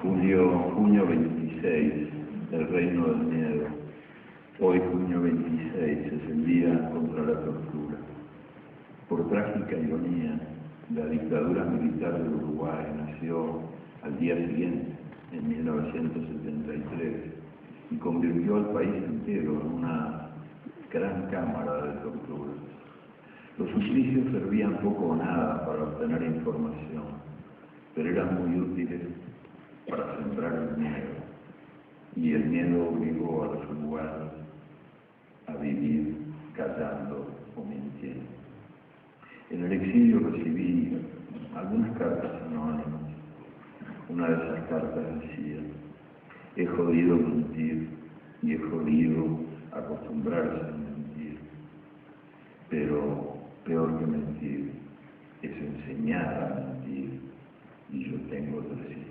Junio 26, el reino del miedo. Hoy, junio 26, es el día contra la tortura. Por trágica ironía, la dictadura militar del Uruguay nació al día siguiente, en 1973, y convirtió al país entero en una gran cámara de tortura. Los suplicios servían poco o nada para obtener información, pero eran muy útiles para sembrar el miedo, y el miedo obligó a los uruguayos a vivir callando o mintiendo. En el exilio recibí algunas cartas anónimas. Una de esas cartas decía: he jodido mentir y he jodido acostumbrarse a mentir, pero peor que mentir es enseñar a mentir, y yo tengo 3 hijos.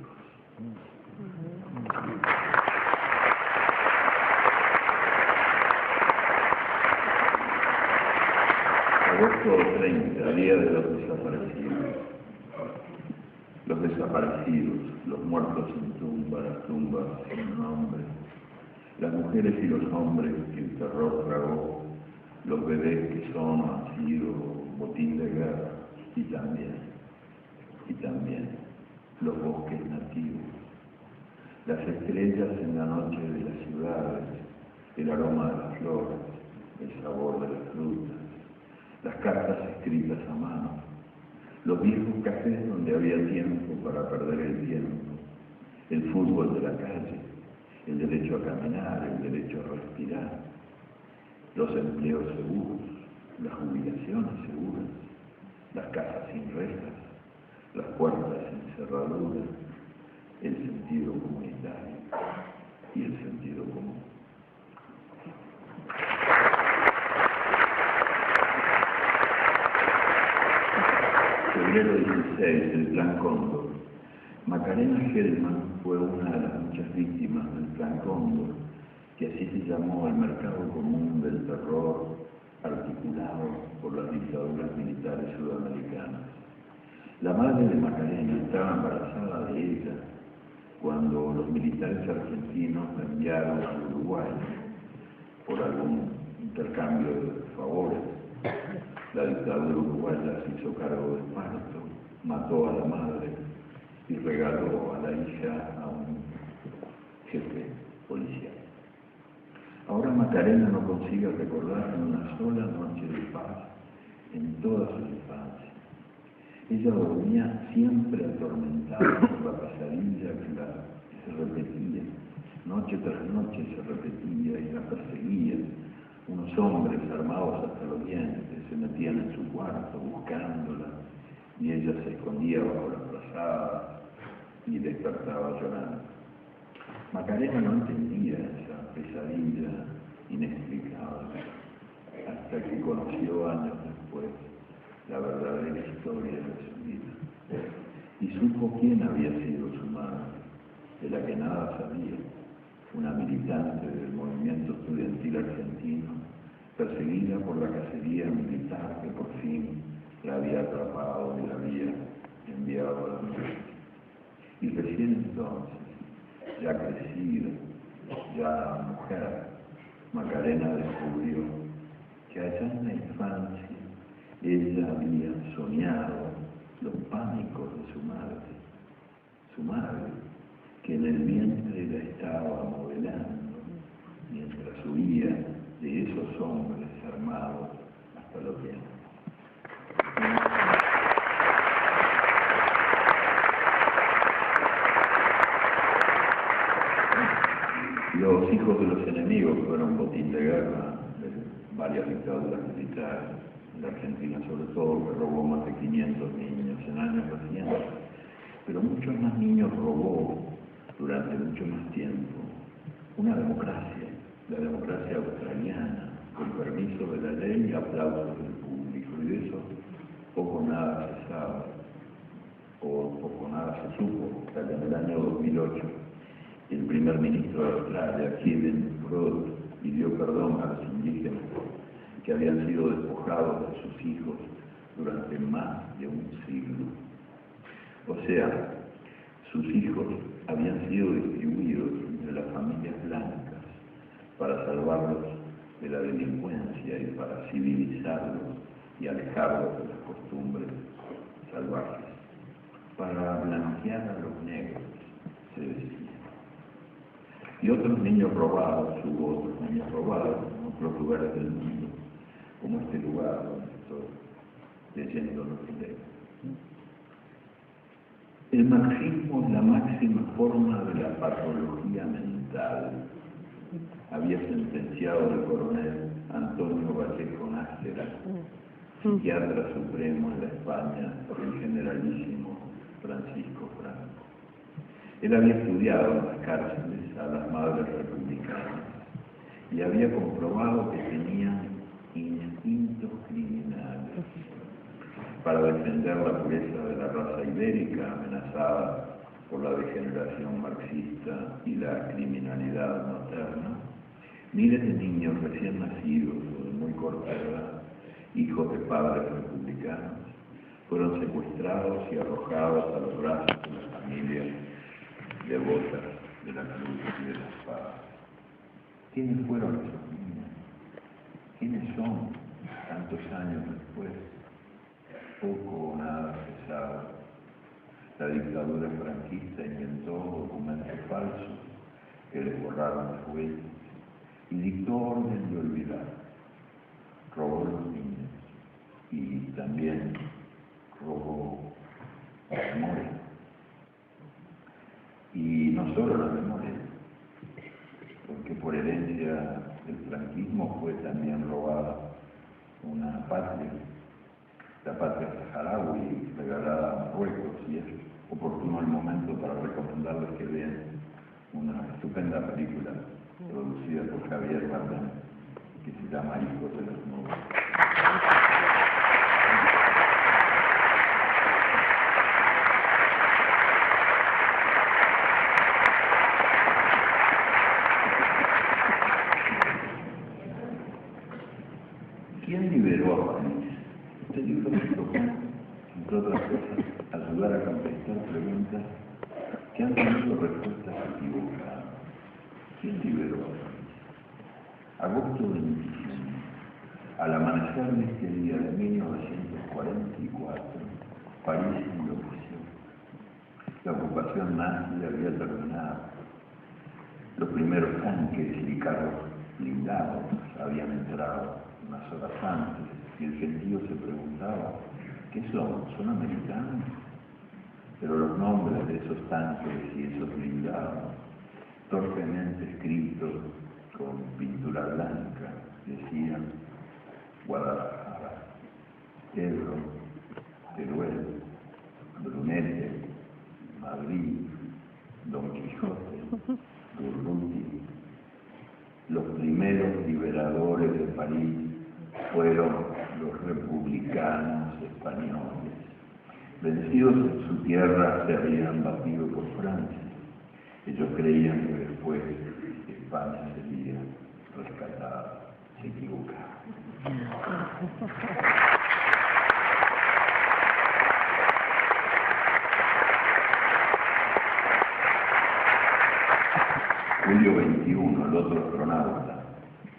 Agosto 30, día de los desaparecidos. Los desaparecidos, los muertos sin tumba, las tumbas sin nombre, las mujeres y los hombres que el terror tragó, los bebés que son o han sido botín de guerra, y también los bosques nativos, las estrellas en la noche de las ciudades, el aroma de las flores, el sabor de las frutas, las cartas escritas a mano, los viejos cafés donde había tiempo para perder el tiempo, el fútbol de la calle, el derecho a caminar, el derecho a respirar, los empleos seguros, las jubilaciones seguras, las casas sin rejas, las puertas sin cerraduras, el sentido comunitario y el sentido común. Febrero 16, el Plan Cóndor. Macarena Gelman fue una de las muchas víctimas del Plan Cóndor, que así se llamó el mercado común del terror articulado por las dictaduras militares sudamericanas. La madre de Macarena estaba embarazada de ella cuando los militares argentinos la enviaron al Uruguay por algún intercambio de favores. La dictadura uruguaya se hizo cargo del parto, mató a la madre y regaló a la hija a un jefe policial. Ahora Macarena no consigue recordar una sola noche de paz en toda su infancia. Ella dormía siempre atormentada por la pesadilla que se repetía, noche tras noche se repetía y la perseguían. Unos hombres armados hasta los dientes se metían en su cuarto buscándola, y ella se escondía bajo las frazadas y despertaba llorando. Macarena no entendía esa pesadilla inexplicable hasta que conoció años después la verdadera historia de su vida y supo quién había sido su madre, de la que nada sabía, una militante del movimiento estudiantil argentino, perseguida por la cacería militar que por fin la había atrapado y la había enviado a la muerte. Y recién entonces, ya crecida, ya mujer, Macarena descubrió que allá en la infancia ella había soñado los pánicos de su madre, que en el vientre la estaba modelando mientras huía de esos hombres armados hasta los dientes. Los hijos de los enemigos fueron botín de guerra de varias dictaduras militares, la Argentina sobre todo, que robó más de 500 niños en años recientes, pero muchos más niños robó durante mucho más tiempo una democracia, la democracia australiana, con permiso de la ley y aplausos del público, y de eso poco nada se sabe, o poco nada se supo, hasta que en el año 2008 el primer ministro de Australia, Kevin Rudd, pidió perdón a los indígenas que habían sido despojados de sus hijos durante más de un siglo. O sea, Sus hijos habían sido distribuidos entre las familias blancas para salvarlos de la delincuencia y para civilizarlos y alejarlos de las costumbres salvajes, para blanquear a los negros, se decía. Y otros niños robados, hubo otros niños robados en otros lugares del mundo, como este lugar donde estoy leyendo los textos. El marxismo es la máxima forma de la patología mental, había sentenciado el coronel Antonio Vallejo Nájera, psiquiatra supremo en la España del generalísimo Francisco Franco. Él había estudiado en las cárceles a las madres republicanas y había comprobado que tenían instintos criminales para defender la pureza de la raza ibérica amenazada por la degeneración marxista y la criminalidad materna. Miles de niños recién nacidos o de muy corta edad, hijos de padres republicanos, fueron secuestrados y arrojados a los brazos de las familias devotas de la cruz y de la espada. ¿Quiénes fueron esos niños? ¿Quiénes son tantos años después? Poco o nada se sabe. La dictadura franquista inventó documentos falsos que les borraron las huellas y dictó orden de olvidar. Robó los niños y también robó la memoria. Y no solo la memoria, porque por herencia del franquismo fue también robada una patria, la patria saharaui regalada a Marruecos, y es oportuno el momento para recomendarles que vean una estupenda película producida por Javier Bardem que se llama Hijos de las Nubes. ¿Quién liberó a París? Este libro se propone, entre otras cosas, ayudar a contestar preguntas que han tenido respuestas equivocadas. ¿Quién liberó a París? Agosto 25. Al amanecer de este día de 1944, París enloqueció. La ocupación nazi había terminado. Los primeros tanques y carros blindados habían entrado unas horas antes, y el gentío se preguntaba, ¿qué son? ¿Son americanos? Pero los nombres de esos tanques y esos blindados, torpemente escritos con pintura blanca, decían Guadalajara, Ebro, Teruel, Brunete, Madrid, Don Quijote, Durruti. Los primeros liberadores de París fueron los republicanos españoles. Vencidos en su tierra, se habían batido por Francia. Ellos creían que después España sería rescatada. Se equivocaron. Julio 21, el otro astronauta,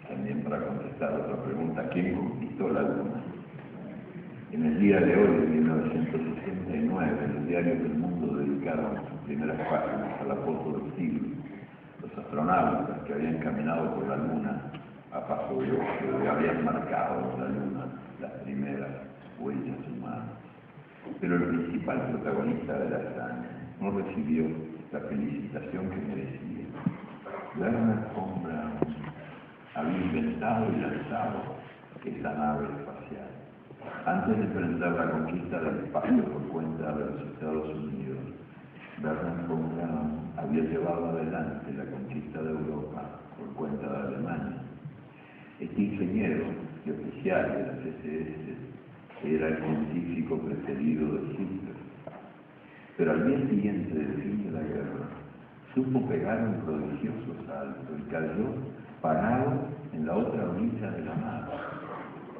también para contestar otra pregunta, ¿quién conquistó la Luna? En el día de hoy, de 1969, los diarios del mundo dedicaron sus primeras páginas a la foto del siglo. Los astronautas que habían caminado por la Luna a paso de ojo, habían marcado en la Luna las primeras huellas humanas. Pero el principal protagonista de la hazaña no recibió la felicitación que merecía. Werner von Braun había inventado y lanzado esa nave espacial. Antes de enfrentar la conquista del espacio por cuenta de los Estados Unidos, Werner von Braun había llevado adelante la conquista de Europa por cuenta de Alemania. Este ingeniero y oficial de las SS era el científico preferido de Hitler. Pero al día siguiente del fin de la guerra, supo pegar un prodigioso salto y cayó parado en la otra orilla de la mar.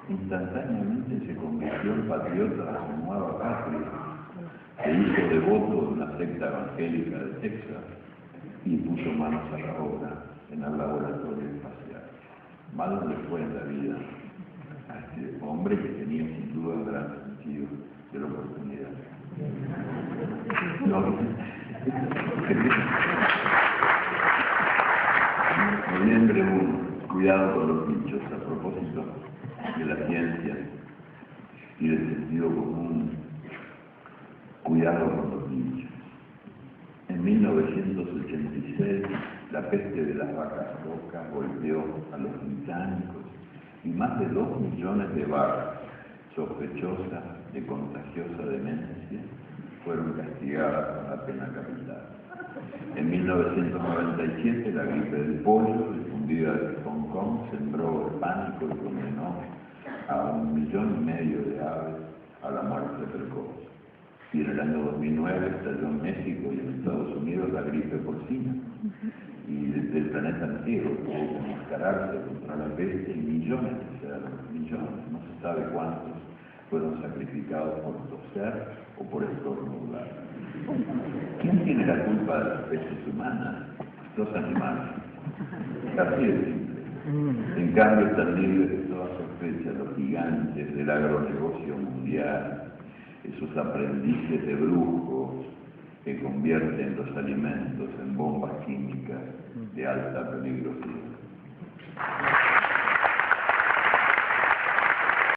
Instantáneamente se convirtió en patriota de su nueva patria. Se hizo devoto de una secta evangélica de Texas y puso manos a la obra en el laboratorio espacial. Mal no le fue en la vida a este hombre que tenía sin duda un gran sentido de la oportunidad. Noviembre 1. Cuidado con los bichos. A propósito de la ciencia y del sentido común, cuidado con los bichos. En 1986, la peste de las vacas locas golpeó a los británicos y más de 2 millones de vacas sospechosas de contagiosa demencia fueron castigadas con la pena capital. En 1997, la gripe del pollo, difundida desde Hong Kong, sembró el pánico y condenó a 1,5 millones de aves a la muerte precoz. Y en el año 2009 estalló en México y en Estados Unidos la gripe porcina. Y desde el planeta entero tuvo que enmascararse contra la peste y millones de cerdos, millones, no se sabe cuántos, fueron sacrificados por toser o por estornudar. ¿Quién tiene la culpa de las pestes humanas? Los animales. Así de simple. En cambio, están libres de toda sospecha los gigantes del agronegocio mundial, esos aprendices de brujos que convierten los alimentos en bombas químicas de alta peligrosidad.